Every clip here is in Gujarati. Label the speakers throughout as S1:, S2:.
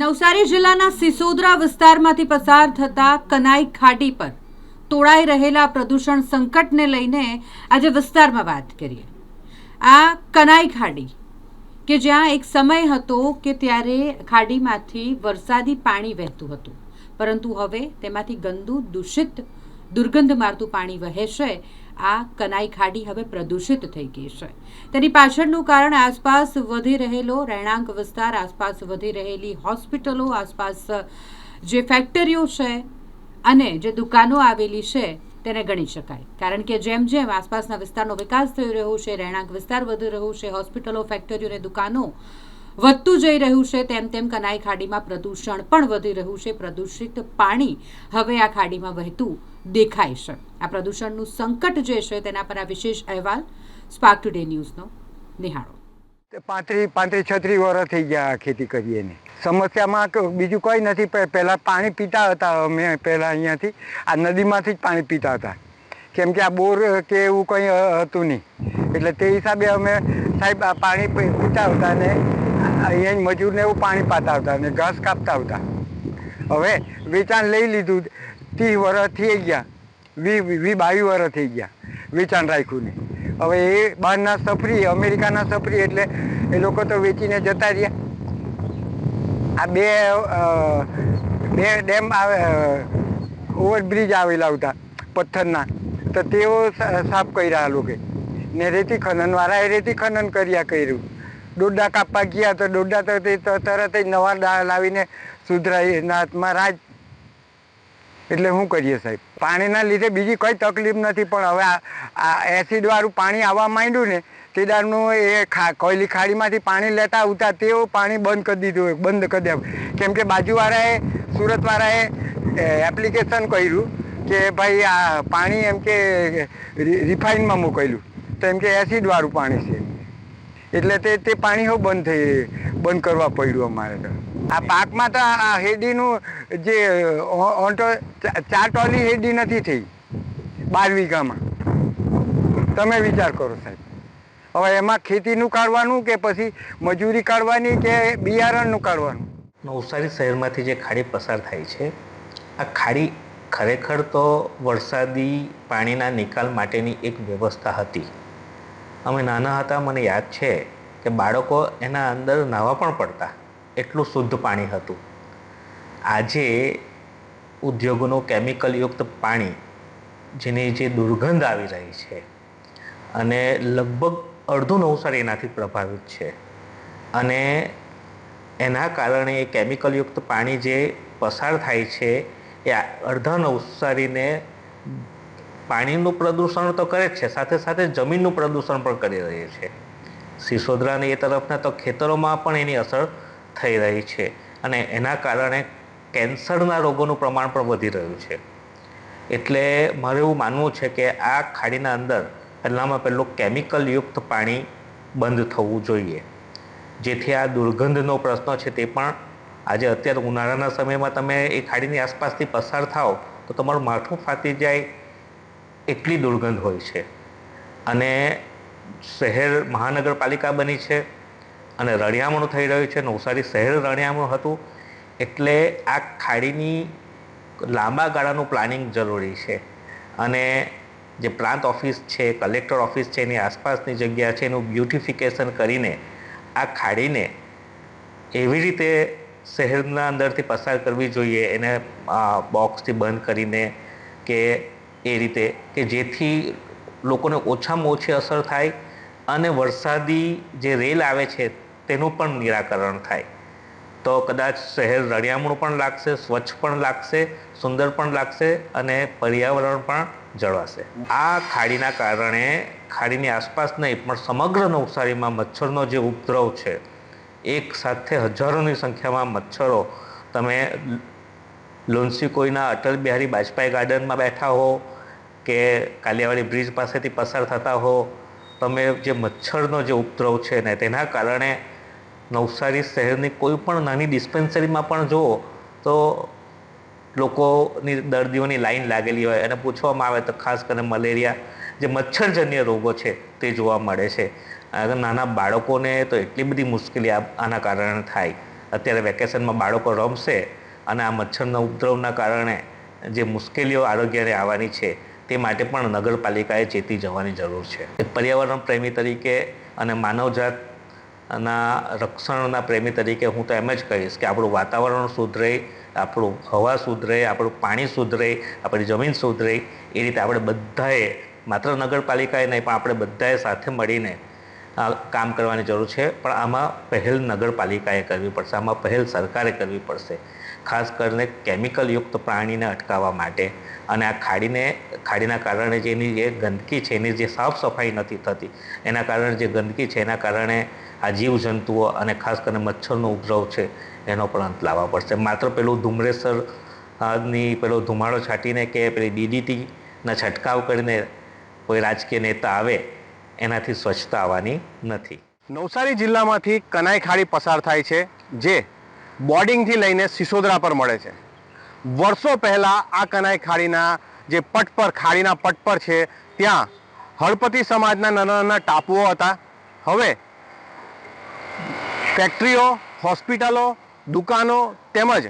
S1: નવસારી જિલ્લાના સિસોદરા વિસ્તારમાંથી પસાર થતા કનાઈ ખાડી પર તોળાઈ રહેલા પ્રદૂષણ સંકટને લઈને આજે વિસ્તારમાં વાત કરીએ. આ કનાઈ ખાડી કે જ્યાં એક સમય હતો કે ત્યારે ખાડીમાંથી વરસાદી પાણી વહેતું હતું, પરંતુ હવે તેમાંથી ગંદુ દૂષિત દુર્ગંધ મારતું પાણી વહે છે. આ કનાઈ ખાડી હવે પ્રદૂષિત થઈ ગઈ છે. તેની પાછળનું કારણ આસપાસ વધી રહેલો રહેણાંક વિસ્તાર, આસપાસ વધી રહેલી હોસ્પિટલો, આસપાસ જે ફેક્ટરીઓ છે અને જે દુકાનો આવેલી છે તેને ગણી શકાય. કારણ કે જેમ જેમ આસપાસના વિસ્તારનો વિકાસ થઈ રહ્યો છે, રહેણાંક વિસ્તાર વધી રહ્યો છે, હોસ્પિટલો, ફેક્ટરીઓ અને દુકાનો વધતું જઈ રહ્યું છે, તેમ તેમ કનાઈ ખાડીમાં પ્રદૂષણ પણ વધી રહ્યું છે. પ્રદૂષિત પાણી હવે આ ખાડીમાં વહેતું દેખાય છે. આ પ્રદૂષણનું સંકટ જે છે તેના પર આ વિશેષ અહેવાલ સ્પાર્ક ટુડે ન્યૂઝનો નિહાળો.
S2: 35-36 વર્ષ થઈ ગયા ખેતી કરીએ ને. સમસ્યામાં બીજું કોઈ નથી. પહેલાં પાણી પીતા હતા અમે, પહેલાં અહીંયાથી આ નદીમાંથી જ પાણી પીતા હતા, કેમ કે આ બોર કે એવું કંઈ હતું નહીં. એટલે તે હિસાબે અમે સાહેબ આ પાણી પીતા હતા ને અહીંયા મજૂરને એવું પાણી પાતા હતા ને ઘાસ કાપતા હતા. હવે વેચાણ લઈ લીધું, 30 વર્ષ થઈ ગયા, 22 વર્ષ થઈ ગયા વેચાણ રાખ્યું ને. હવે એ બહારના સફરી, અમેરિકાના સફરી, એટલે એ લોકો તો વેચીને જતા રહ્યા. આ બે ડેમ આવે, ઓવરબ્રિજ આવેલા હતા પથ્થરના, તો તેઓ સાફ કર્યા લોકો ને. રેતી ખનનવાળાએ રેતી ખનન કર્યું. ડોડા કાપવા ગયા તો ડોડા તો તે તરત જ નવા લાવીને સુધરાઈના હાથમાં રાજ. એટલે શું કરીએ સાહેબ? પાણીના લીધે બીજી કોઈ તકલીફ નથી, પણ હવે આ એસિડવાળું પાણી આવવા માંડ્યું ને તે દારનું એ કોયલી ખાડીમાંથી પાણી લેતા આવતા તેઓ પાણી બંધ કરી દીધું, બંધ કરી દેવું. કેમ કે બાજુવાળાએ, સુરતવાળાએ એપ્લિકેશન કર્યું કે ભાઈ આ પાણી એમ કે રિફાઇનમાં મોકલ્યું, તો એમ કે એસિડવાળું પાણી છે, એટલે તે પાણી બંધ કરવા પડ્યું અમારે. તો આ પાકમાં તો આ હેડીનું જે 4 ટોલી હેડી નથી થઈ 12 વીઘામાં. તમે વિચાર કરો સાહેબ. હવે એમાં ખેતીનું કાઢવાનું કે પછી મજૂરી કાઢવાની કે બિયારણનું કાઢવાનું?
S3: નવસારી શહેરમાંથી જે ખાડી પસાર થાય છે, આ ખાડી ખરેખર તો વરસાદી પાણીના નિકાલ માટેની એક વ્યવસ્થા હતી. અમે નાના હતા, મને યાદ છે કે બાળકો એના અંદર નાહવા પણ પડતા, એટલું શુદ્ધ પાણી હતું. આજે ઉદ્યોગોનું કેમિકલયુક્ત પાણી, જેની જે દુર્ગંધ આવી રહી છે, અને લગભગ અડધું નવસારી એનાથી પ્રભાવિત છે. અને એના કારણે એ કેમિકલયુક્ત પાણી જે પસાર થાય છે એ અડધા નવસારીને પાણીનું પ્રદૂષણ તો કરે જ છે, સાથે સાથે જમીનનું પ્રદૂષણ પણ કરી રહી છે. સિસોદરાની એ તરફના તો ખેતરોમાં પણ એની અસર થઈ રહી છે, અને એના કારણે કેન્સરના રોગોનું પ્રમાણ પણ વધી રહ્યું છે. એટલે મારે એવું માનવું છે કે આ ખાડીના અંદર પહેલાં કેમિકલયુક્ત પાણી બંધ થવું જોઈએ, જેથી આ દુર્ગંધનો પ્રશ્ન છે તે પણ આજે અત્યારે ઉનાળાના સમયમાં તમે એ ખાડીની આસપાસથી પસાર થાઓ તો તમારું માથું ફાટી જાય એટલી દુર્ગંધ હોય છે. અને શહેર મહાનગરપાલિકા બની છે અને રળિયામણું થઈ રહ્યું છે. નવસારી શહેર રળિયામણું હતું, એટલે આ ખાડીની લાંબા ગાળાનું પ્લાનિંગ જરૂરી છે. અને જે પ્રાંત ઓફિસ છે, કલેક્ટર ઓફિસ છે, એની આસપાસની જગ્યા છે, એનું બ્યુટિફિકેશન કરીને આ ખાડીને એવી રીતે શહેરના અંદરથી પસાર કરવી જોઈએ, એને બોક્સથી બંધ કરીને કે એ રીતે કે જેથી લોકોને ઓછામાં ઓછી અસર થાય અને વરસાદી જે રેલ આવે છે તેનું પણ નિરાકરણ થાય. તો કદાચ શહેર રળિયામણું પણ લાગશે, સ્વચ્છ પણ લાગશે, સુંદર પણ લાગશે અને પર્યાવરણ પણ જળવાશે. આ ખાડીના કારણે ખાડીની આસપાસ નહીં પણ સમગ્ર નવસારીમાં મચ્છરનો જે ઉપદ્રવ છે, એક સાથે હજારોની સંખ્યામાં મચ્છરો, તમે લોન્સી કોઈના અટલ બિહારી વાજપેયી ગાર્ડનમાં બેઠા હો કે કાલિયાવાડી બ્રિજ પાસેથી પસાર થતા હો, તમે જે મચ્છરનો જે ઉપદ્રવ છે ને તેના કારણે નવસારી શહેરની કોઈ પણ નાની ડિસ્પેન્સરીમાં પણ જુઓ તો લોકોની, દર્દીઓની લાઈન લાગેલી હોય અને પૂછવામાં આવે તો ખાસ કરીને મલેરિયા, જે મચ્છરજન્ય રોગો છે તે જોવા મળે છે. નાના બાળકોને તો એટલી બધી મુશ્કેલી આના કારણે થાય. અત્યારે વેકેશનમાં બાળકો રમશે અને આ મચ્છરના ઉપદ્રવના કારણે જે મુશ્કેલીઓ આરોગ્યને આવવાની છે તે માટે પણ નગરપાલિકાએ ચેતી જવાની જરૂર છે. એક પર્યાવરણ પ્રેમી તરીકે અને માનવજાતના રક્ષણના પ્રેમી તરીકે હું તો એમ જ કહીશ કે આપણું વાતાવરણ સુધરે, આપણું હવા સુધરે, આપણું પાણી સુધરે, આપણી જમીન સુધરે, એ રીતે આપણે બધાએ, માત્ર નગરપાલિકાએ નહીં પણ આપણે બધાએ સાથે મળીને કામ કરવાની જરૂર છે. પણ આમાં પહેલ નગરપાલિકાએ કરવી પડશે, આમાં પહેલ સરકારે કરવી પડશે, ખાસ કરીને કેમિકલયુક્ત પ્રાણીને અટકાવવા માટે. અને આ ખાડીના કારણે જેની જે ગંદકી છે, એની જે સાફ સફાઈ નથી થતી, એના કારણે જે ગંદકી છે એના કારણે આ જીવજંતુઓ અને ખાસ કરીને મચ્છરનો ઉપદ્રવ છે એનો પણ અંત લાવવા પડશે. માત્ર પેલું ધુમ્રેસરની પેલો ધુમાડો છાંટીને કે પેલી DDTના છંટકાવ કરીને કોઈ રાજકીય નેતા આવે એનાથી સ્વચ્છતા આવવાની નથી.
S4: નવસારી જિલ્લામાંથી કનાઈ ખાડી પસાર થાય છે, જે બોર્ડિંગથી લઈને સિસોદરા પર મળે છે. વર્ષો પહેલાં આ કનાઈ ખાડીના જે પટ પર, ખાડીના પટ પર છે, ત્યાં હળપતિ સમાજના નાના નાના ટાપુઓ હતા. હવે ફેક્ટરીઓ, હોસ્પિટલો, દુકાનો તેમજ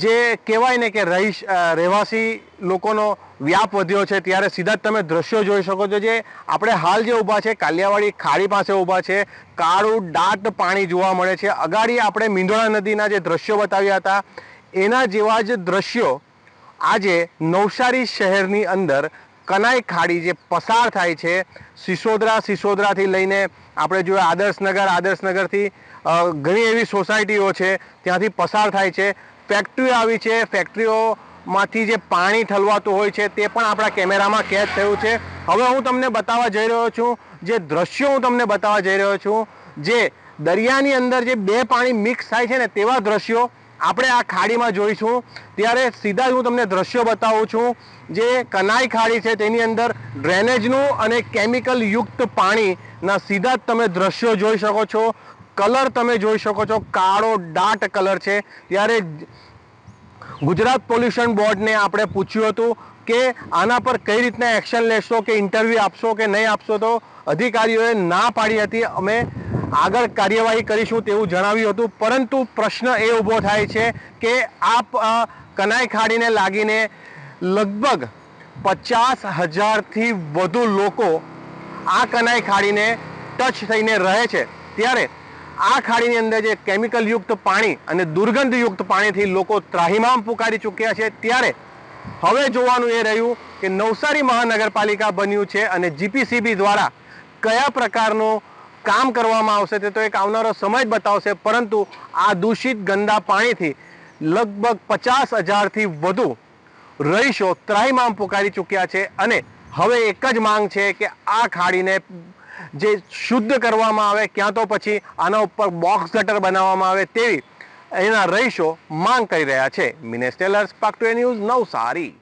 S4: જે કહેવાય ને કે રહેવાસી લોકોનો વ્યાપ વધ્યો છે, ત્યારે સીધા જ તમે દ્રશ્યો જોઈ શકો છો. જે આપણે હાલ જે ઊભા છે કાલિયાવાડી ખાડી પાસે ઊભા છે, કાળું દાટ પાણી જોવા મળે છે. અગાડી આપણે મીંદોળા નદીના જે દ્રશ્યો બતાવ્યા હતા એના જેવા જ દ્રશ્યો આજે નવસારી શહેરની અંદર કનાઈ ખાડી જે પસાર થાય છે, સિસોદરાથી લઈને આપણે જોઈએ આદર્શનગરથી ઘણી એવી સોસાયટીઓ છે ત્યાંથી પસાર થાય છે. ફેક્ટરીઓ આવી છે, ફેક્ટરીઓમાંથી જે પાણી ઠલવાતું હોય છે તે પણ આપણા કેમેરામાં કેદ થયું છે. હવે હું તમને બતાવવા જઈ રહ્યો છું, જે દ્રશ્યો હું તમને બતાવવા જઈ રહ્યો છું, જે દરિયાની અંદર જે બે પાણી મિક્સ થાય છે ને તેવા દ્રશ્યો આપણે આ ખાડીમાં જોઈશું. ત્યારે સીધા જ હું તમને દ્રશ્યો બતાવું છું. જે કનાઈ ખાડી છે તેની અંદર ડ્રેનેજનું અને કેમિકલ યુક્ત પાણીના સીધા જ તમે દ્રશ્યો જોઈ શકો છો. કલર તમે જોઈ શકો છો, કાળો દાટ કલર છે. ત્યારે ગુજરાત પોલ્યુશન બોર્ડને આપણે પૂછ્યું હતું કે આના પર કઈ રીતના એક્શન લેશો, કે ઇન્ટરવ્યૂ આપશો કે નહીં આપશો, તો અધિકારીઓએ ના પાડી હતી. અમે આગળ કાર્યવાહી કરીશું તેવું જણાવ્યું હતું. પરંતુ પ્રશ્ન એ ઊભો થાય છે કે આ કનાઈ ખાડીને લાગીને લગભગ 50,000થી વધુ લોકો આ કનાઈ ખાડીને ટચ થઈને રહે છે. ત્યારે આ ખાડીની અંદર જે કેમિકલયુક્ત પાણી અને દુર્ગંધયુક્ત પાણીથી લોકો ત્રાહિમામ પુકારી ચૂક્યા છે. ત્યારે હવે જોવાનું એ રહ્યું કે નવસારી મહાનગરપાલિકા બન્યું છે અને GPCB દ્વારા કયા પ્રકારનું કામ કરવામાં આવશે તે તો એક આવનારો સમય જ બતાવશે. પરંતુ આ દૂષિત ગંદા પાણીથી લગભગ 50,000થી વધુ રહીશો ત્રાહિમામ પુકારી ચૂક્યા છે. અને હવે એક જ માંગ છે કે આ ખાડીને જે શુદ્ધ કરવામાં આવે, ક્યાં તો પછી આના ઉપર બોક્સ ગટર બનાવવામાં આવે તેવી એના રહીશો માંગ કરી રહ્યા છે. Minesh Tailor, spark to news, Navsari.